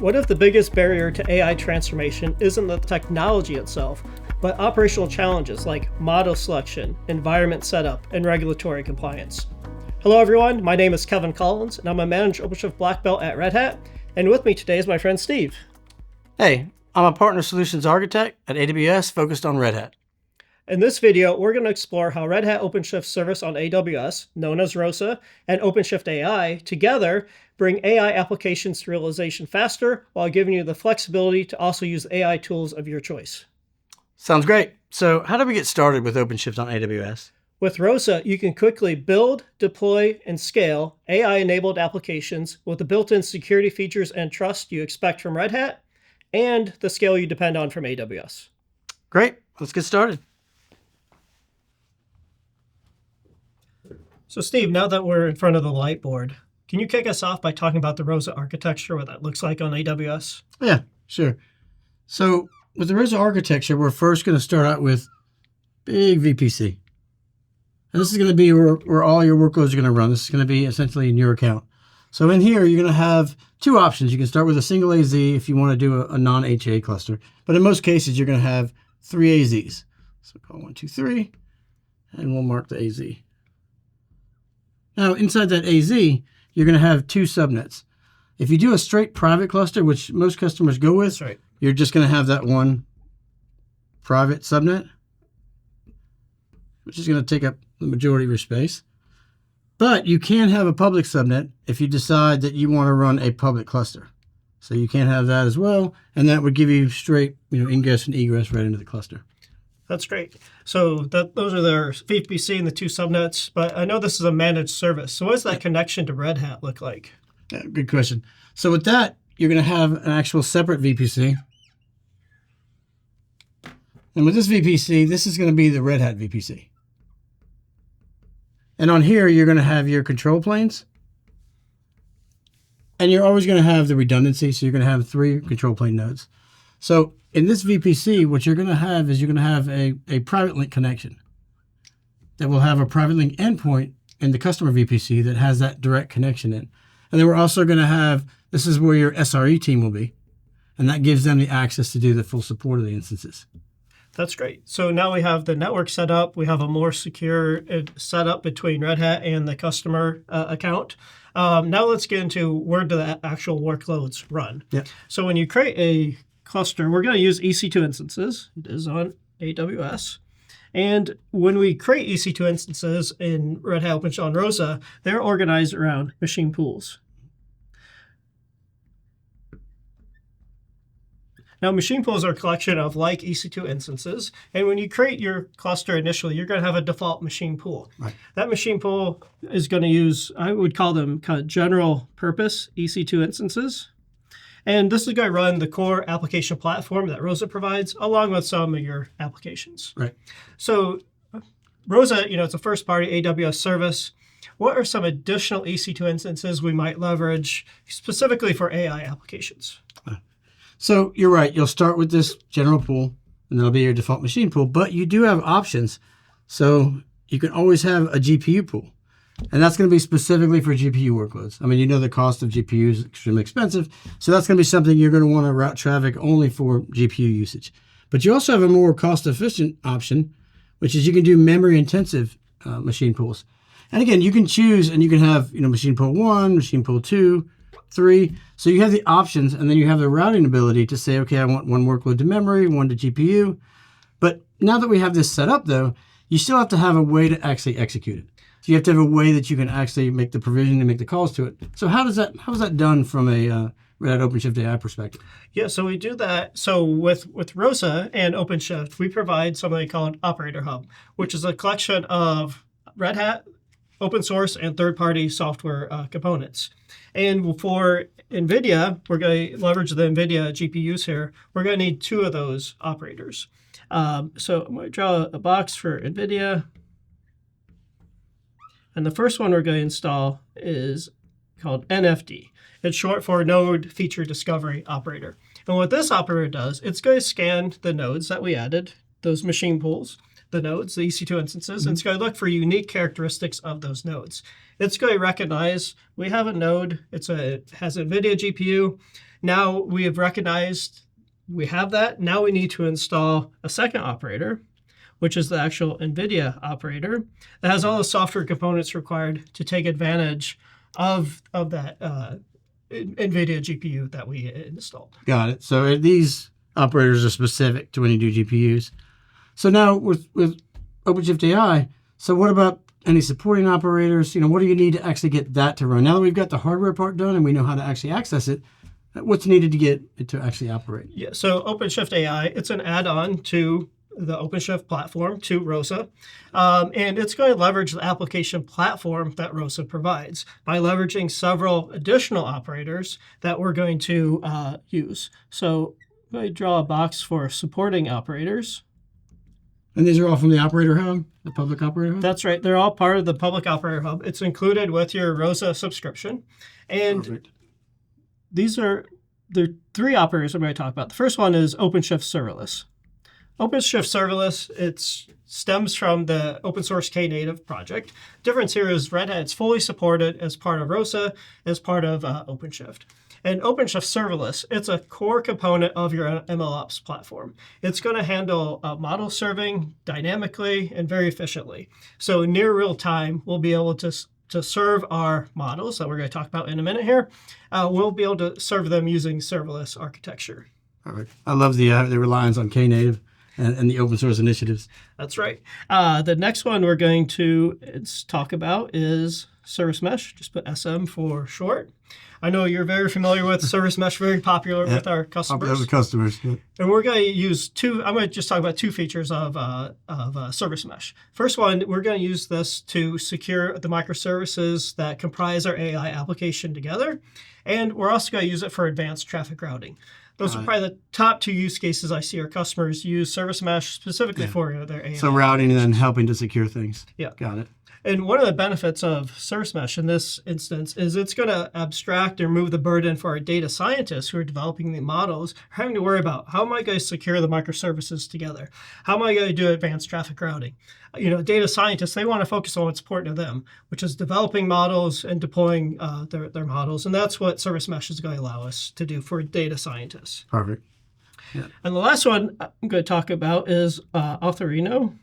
What if the biggest barrier to AI transformation isn't the technology itself, but operational challenges like model selection, environment setup, and regulatory compliance? Hello everyone, my name is Kevin Collins, and I'm a managed OpenShift Black Belt at Red Hat, and with me today is my friend Steve. Hey, I'm a partner solutions architect at AWS focused on Red Hat. In this video, we're going to explore how Red Hat OpenShift service on AWS, known as ROSA, and OpenShift AI together bring AI applications to realization faster while giving you the flexibility to also use AI tools of your choice. Sounds great. So how do we get started with OpenShift on AWS? With ROSA, you can quickly build, deploy, and scale AI-enabled applications with the built-in security features and trust you expect from Red Hat and the scale you depend on from AWS. Great. Let's get started. So Steve, now that we're in front of the whiteboard, can you kick us off by talking about the ROSA architecture, what that looks like on AWS? Yeah, sure. So with the ROSA architecture, we're first going to start out with big VPC. And this is going to be where all your workloads are going to run. This is going to be essentially in your account. So in here, you're going to have two options. You can start with a single AZ if you want to do a non-HA cluster. But in most cases, you're going to have three AZs. So call 1, 2, 3, and we'll mark the AZ. Now, inside that AZ, you're going to have two subnets. If you do a straight private cluster, which most customers go with, right, you're just going to have that one private subnet, which is going to take up the majority of your space. But you can have a public subnet if you decide that you want to run a public cluster. So you can have that as well, and that would give you straight, ingress and egress right into the cluster. That's great. So those are their VPC and the two subnets, but I know this is a managed service. So what does that connection to Red Hat look like? Yeah, good question. So with that, you're going to have an actual separate VPC. And with this VPC, this is going to be the Red Hat VPC. And on here, you're going to have your control planes. And you're always going to have the redundancy. So you're going to have 3 control plane nodes. So in this VPC, what you're going to have is you're going to have a private link connection that will have a private link endpoint in the customer VPC that has that direct connection in. And then we're also going to have, this is where your SRE team will be. And that gives them the access to do the full support of the instances. That's great. So now we have the network set up. We have a more secure setup between Red Hat and the customer account. Now let's get into where do the actual workloads run. Yeah. So when you create a cluster, we're going to use EC2 instances. It is on AWS. And when we create EC2 instances in Red Hat OpenShift on ROSA, they're organized around machine pools. Now, machine pools are a collection of like EC2 instances. And when you create your cluster initially, you're going to have a default machine pool. Right. That machine pool is going to use, I would call them kind of general purpose EC2 instances. And this is going to run the core application platform that ROSA provides, along with some of your applications. Right. So ROSA, it's a first-party AWS service. What are some additional EC2 instances we might leverage specifically for AI applications? So you're right. You'll start with this general pool, and that'll be your default machine pool. But you do have options. So you can always have a GPU pool. And that's going to be specifically for GPU workloads. I mean, the cost of GPU is extremely expensive. So that's going to be something you're going to want to route traffic only for GPU usage. But you also have a more cost-efficient option, which is you can do memory-intensive machine pools. And again, you can choose, and you can have machine pool 1, machine pool 2, 3. So you have the options, and then you have the routing ability to say, okay, I want one workload to memory, one to GPU. But now that we have this set up, though, you still have to have a way to actually execute it. So you have to have a way that you can actually make the provision and make the calls to it. So how is that done from a Red Hat OpenShift AI perspective? Yeah, so we do that. So with ROSA and OpenShift, we provide something called Operator Hub, which is a collection of Red Hat, open source, and third-party software components. And for NVIDIA, we're going to leverage the NVIDIA GPUs here. We're going to need 2 of those operators. So I'm going to draw a box for NVIDIA. And the first one we're going to install is called NFD. It's short for Node Feature Discovery Operator. And what this operator does, it's going to scan the nodes that we added, those machine pools, the nodes, the EC2 instances, and it's going to look for unique characteristics of those nodes. It's going to recognize we have a node, it has a NVIDIA GPU, Now we have recognized we have that. Now we need to install a second operator, which is the actual NVIDIA operator that has all the software components required to take advantage of that NVIDIA GPU that we installed. Got it. So these operators are specific to when you do GPUs. So now with OpenShift AI, so what about any supporting operators? What do you need to actually get that to run? Now that we've got the hardware part done and we know how to actually access it, what's needed to get it to actually operate? Yeah, so OpenShift AI, it's an add-on to the OpenShift platform, to ROSA, and it's going to leverage the application platform that ROSA provides by leveraging several additional operators that we're going to use. So I'm going to draw a box for supporting operators. And these are all from the Operator Hub, the public Operator Hub? That's right. They're all part of the public Operator Hub. It's included with your ROSA subscription. And Perfect. there are 3 operators I'm going to talk about. The first one is OpenShift Serverless. OpenShift Serverless, it stems from the open source Knative project. Difference here is Red Hat is fully supported as part of ROSA, as part of OpenShift. And OpenShift Serverless, it's a core component of your MLOps platform. It's going to handle model serving dynamically and very efficiently. So in near real time, we'll be able to serve our models that we're going to talk about in a minute here. We'll be able to serve them using serverless architecture. Perfect. I love the reliance on Knative and the open source initiatives. That's right. The next one we're going to talk about is Service Mesh. Just put SM for short. I know you're very familiar with Service Mesh, very popular with our customers. Popular with customers. Yeah. And we're going to use I'm going to just talk about 2 features of Service Mesh. First one, we're going to use this to secure the microservices that comprise our AI application together. And we're also going to use it for advanced traffic routing. Those are probably the top 2 use cases I see our customers use Service Mesh specifically for their AI. So routing and then helping to secure things. Yeah. Got it. And one of the benefits of Service Mesh in this instance is it's going to abstract and remove the burden for our data scientists who are developing the models, having to worry about how am I going to secure the microservices together? How am I going to do advanced traffic routing? Data scientists, they want to focus on what's important to them, which is developing models and deploying their models. And that's what Service Mesh is going to allow us to do for data scientists. Perfect. Yeah. And the last one I'm going to talk about is Authorino.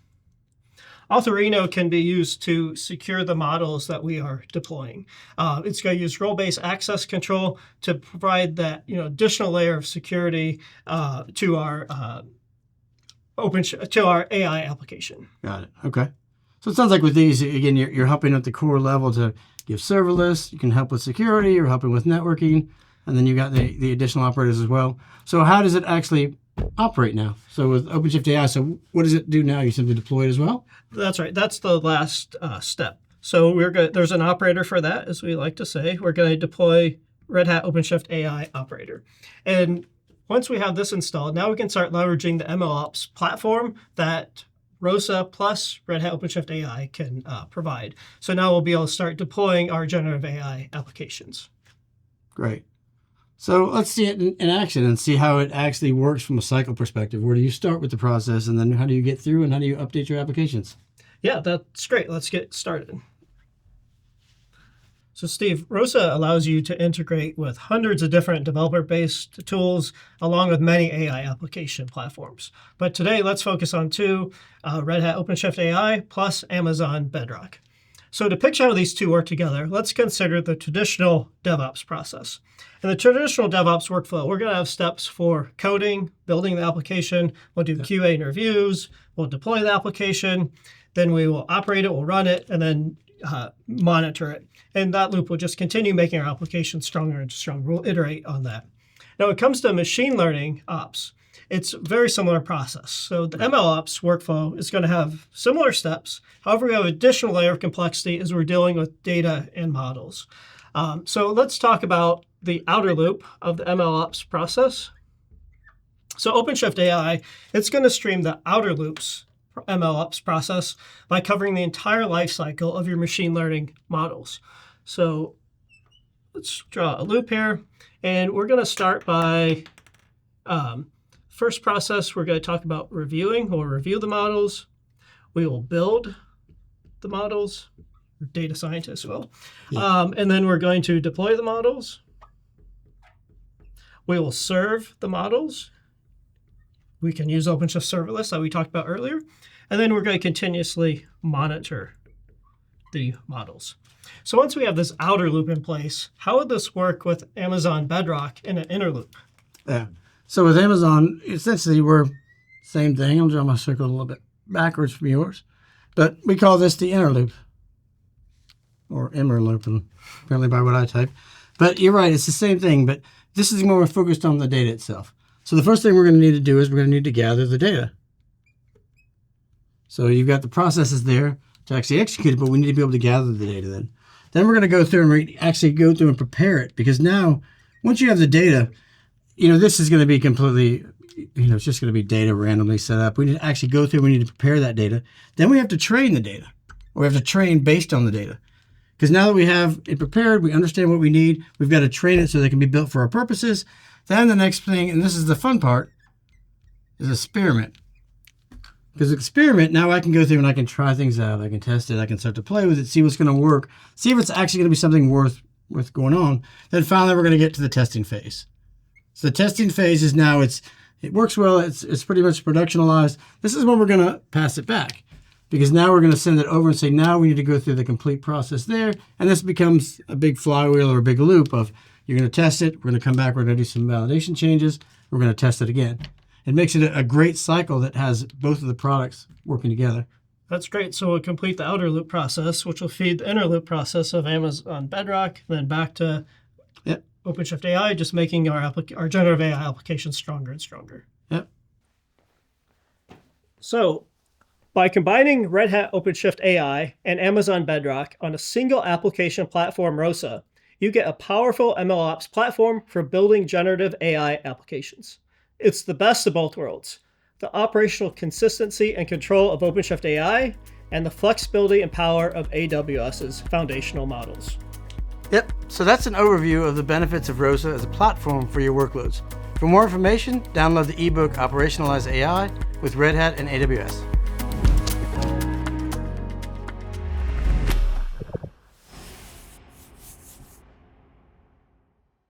Authorino can be used to secure the models that we are deploying. It's going to use role-based access control to provide that additional layer of security to our AI application. Got it. Okay. So it sounds like with these, again, you're helping at the core level to give serverless. You can help with security. You're helping with networking. And then you got the additional operators as well. So how does it actually operate now? So with OpenShift AI, so what does it do now? You simply deploy it as well? That's right. That's the last step. So there's an operator for that, as we like to say. We're going to deploy Red Hat OpenShift AI operator. And once we have this installed, now we can start leveraging the MLOps platform that ROSA plus Red Hat OpenShift AI can provide. So now we'll be able to start deploying our generative AI applications. Great. So let's see it in action and see how it actually works from a cycle perspective. Where do you start with the process, and then how do you get through, and how do you update your applications? Yeah, that's great. Let's get started. So Steve, ROSA allows you to integrate with hundreds of different developer-based tools along with many AI application platforms. But today, let's focus on 2, Red Hat OpenShift AI plus Amazon Bedrock. So to picture how these 2 work together, let's consider the traditional DevOps process. In the traditional DevOps workflow, we're going to have steps for coding, building the application. We'll do QA and reviews. We'll deploy the application. Then we will operate it, we'll run it, and then monitor it. And that loop will just continue making our application stronger and stronger. We'll iterate on that. Now, when it comes to machine learning ops, it's a very similar process. So the MLOps workflow is going to have similar steps. However, we have an additional layer of complexity as we're dealing with data and models. So let's talk about the outer loop of the MLOps process. So OpenShift AI, it's going to stream the outer loops MLOps process by covering the entire lifecycle of your machine learning models. So let's draw a loop here. And we're going to start by first process, we're going to talk about reviewing. We'll review the models. We will build the models. Data scientists will. And then we're going to deploy the models. We will serve the models. We can use OpenShift serverless that we talked about earlier. And then we're going to continuously monitor the models. So once we have this outer loop in place, how would this work with Amazon Bedrock in an inner loop? Yeah. So with Amazon, essentially we're same thing. I'll draw my circle a little bit backwards from yours. But we call this the inner loop. Or inner loop, apparently by what I type. But you're right, it's the same thing, but this is more focused on the data itself. So the first thing we're going to need to do is we're going to need to gather the data. So you've got the processes there to actually execute it, but we need to be able to gather the data then. Then we're going to go through and actually go through and prepare it, because now, once you have the data, this is going to be completely, it's just going to be data randomly set up. We need to actually go through, we need to prepare that data. Then we have to train the data. We have to train based on the data. Because now that we have it prepared, we understand what we need, we've got to train it so they can be built for our purposes. Then the next thing, and this is the fun part, is experiment. Because experiment, now I can go through and I can try things out. I can test it. I can start to play with it, see what's going to work, see if it's actually going to be something worth going on. Then finally, we're going to get to the testing phase. So the testing phase is now it works well. It's pretty much productionalized. This is when we're going to pass it back, because now we're going to send it over and say, now we need to go through the complete process there. And this becomes a big flywheel or a big loop of, you're going to test it. We're going to come back. We're going to do some validation changes. We're going to test it again. It makes it a great cycle that has both of the products working together. That's great. So we'll complete the outer loop process, which will feed the inner loop process of Amazon Bedrock, then back to OpenShift AI, just making our generative AI application stronger and stronger. Yep. So by combining Red Hat OpenShift AI and Amazon Bedrock on a single application platform, ROSA, you get a powerful MLOps platform for building generative AI applications. It's the best of both worlds: the operational consistency and control of OpenShift AI, and the flexibility and power of AWS's foundational models. Yep, so that's an overview of the benefits of ROSA as a platform for your workloads. For more information, download the ebook Operationalize AI with Red Hat and AWS.